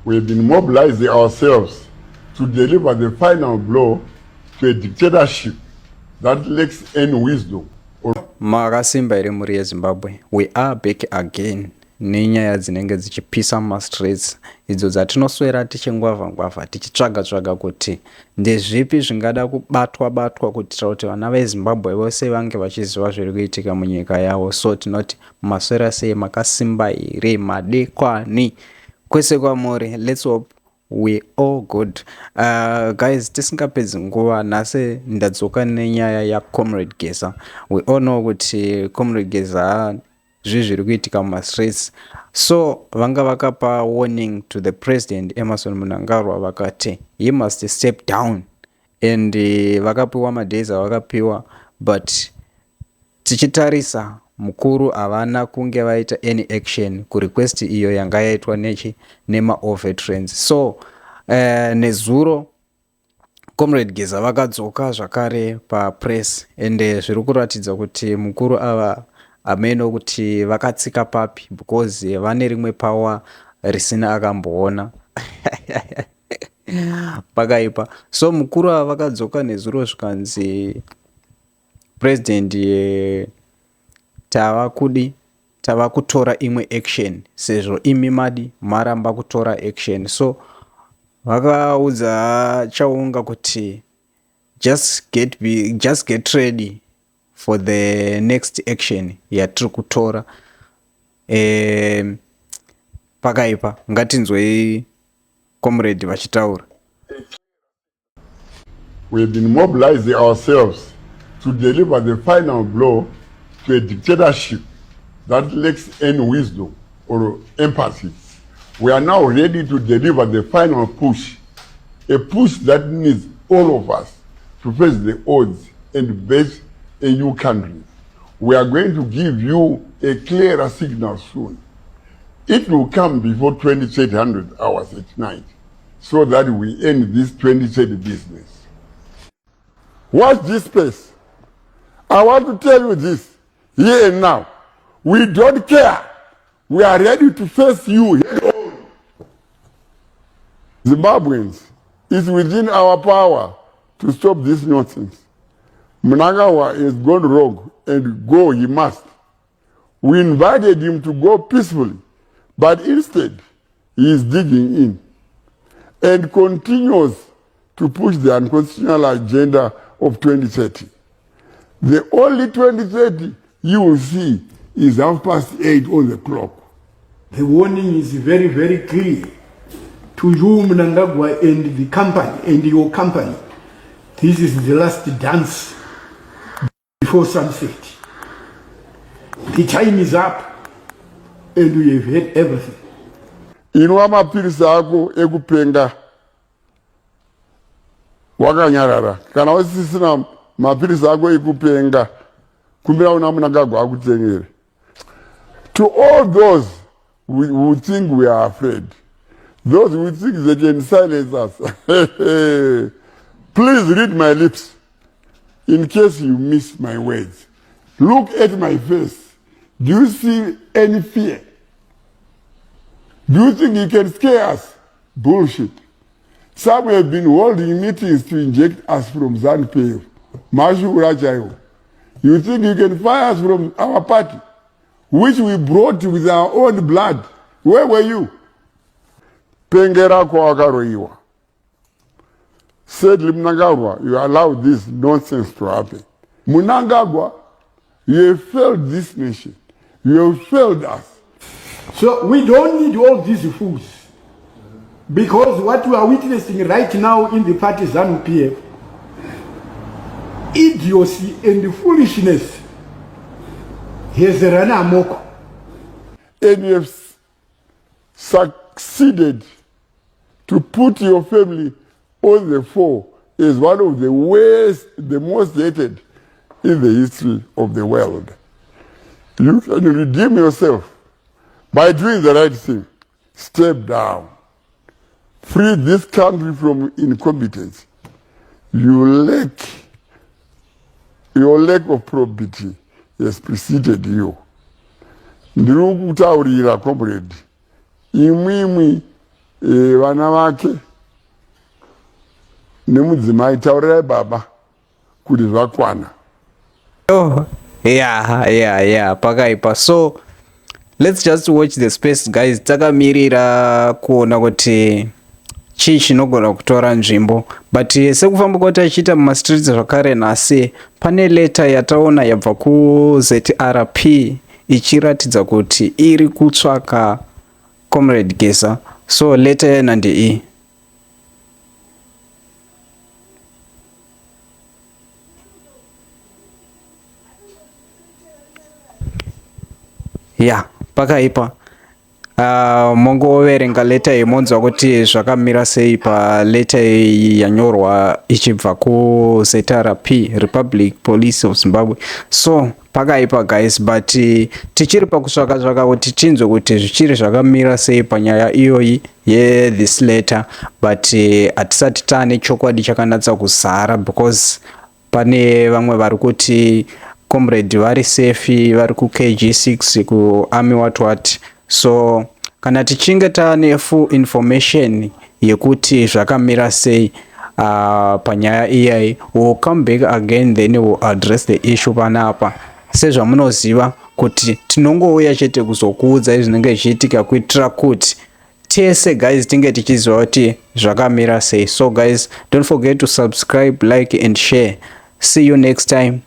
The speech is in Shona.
We have been mobilizing ourselves to deliver the final blow to a dictatorship that lacks any wisdom. Makasimba iri muri yeZimbabwe. We are back again nenyaya dzinenge dzichipisa mastreets idzo dzatinoswera tichingwavha tichitsvaga kuti ndezvipi zvingada kubatwa kuitira kuti vana veZimbabwe vose vange vachiziva zviri kuitika munyika yavo. So tinoti maswera sei, makasimba here, madekwani kwese kwamuri. Let's hope we all good. Guys, tisingapedzi nguva nhasi ndadzoka nenyaya yaComrade Geza. We all know kuti Comrade Geza zviri kuitika mumastreets. So vanga vakapa warning to the president Emmerson Mnangagwa vakati he must step down, and vakapiwa madays avakapiwa, but tichitarisa mukuru havana kunge vaita any action kurequest iyo yanga yaitwa nema-veterans. So nezuro Comrade Geza vakadzoka zvakare papress, and zviri kuratidza kuti mukuru ava ameno kuti vakatsika papi because vane rimwe power risina akamboona pakaipa. So mukuru ava vakadzoka nezuro zvikanzi president tava kutora imwe action sezvo imi madi maramba kutora action. So vakaudza chaunga kuti just get ready for the next action yatiri kutora. Pakaipa, ngatinzwei comrade vachitaura. We have been mobilizing ourselves to deliver the final blow to a dictatorship that lacks any wisdom or empathy. We are now ready to deliver the final push, a push that needs all of us to face the odds and base a new country. We are going to give you a clearer signal soon. It will come before 2300 hours at night, so that we end this 2030 business. Watch this space. I want to tell you this here and now. We don't care. We are ready to face you head on. Zimbabweans, it's within our power to stop this nonsense. Mnangagwa has gone wrong, and go he must. We invited him to go peacefully, but instead he is digging in and continues to push the unconstitutional agenda of 2030. The only 2030 you will see is 8:30 on the clock. The warning is very, very clear to you, Mnangagwa, and the company, and your company. This is the last dance before sunset. The time is up, and we have heard everything. Inwa mapirisi ako ekupenga wakanyarara. Kana usisina mapirisi ako ekupenga, kumbira una Mnangagwa akutengere. To all those who think we are afraid, those who think they can silence us, please read my lips in case you miss my words. Look at my face. Do you see any fear? Do you think you can scare us? Bullshit. Some have been holding meetings to inject us from ZANU-PF. You think you can fire us from our party, which we brought with our own blood? Where were you? Pengera kwa wakaroiwa. Said Mnangagwa, you allowed this nonsense to happen. Mnangagwa, you have failed this nation. You have failed us. So we don't need all these fools. Because what we are witnessing right now in the party ZANU-PF, idiocy and foolishness has run amok. And you have succeeded to put your family on the fore as one of the worst, the most hated in the history of the world. You can redeem yourself by doing the right thing. Step down. Free this country from incompetence. Your lack of probity has preceded you. Ndiri kutaurira comrade, imwimwi vana vake nemudzimai taurirai baba kuti zvakwana. Oh, yeah, pakaipa. So let's just watch the space guys. Takamirira kuona kuti chii chinogona kutora nzvimbo, but sekufamba kwati achiita mumastreets zvakare nhasi pane leta yataona yabva kuZRP ichiratidza kuti iri kutsvaka Çomrade Geza. So leta yena ndeiyi. Yeah, pakaipa. Mongoverenga leta iyi monzwa kuti zvakamira sei paleta yanyorwa ichibva kuZRP, Republic Police of Zimbabwe. So pakaipa guys, but tichiri pakutsvaka kuti tinzwe kuti zvichiri zvakamira sei panyaya iyoyi this letter, but hatisati taane chokwadi chakanatsa kuzara, because pane vamwe vari kuti Çomrade vari safe, vari ku KG6 ku army what. So kana tichinge taane full information yekuti zvakamira sei panyaya iyayi, we'll come back again, then we'll address the issue panapa. Sezvamunoziva kuti tinongouya chete kuzokuudza zvinenge zvichiitika kuitira kuti tese guys tinge tichiziva kuti zvakamira sei. So guys, don't forget to subscribe, like and share. See you next time.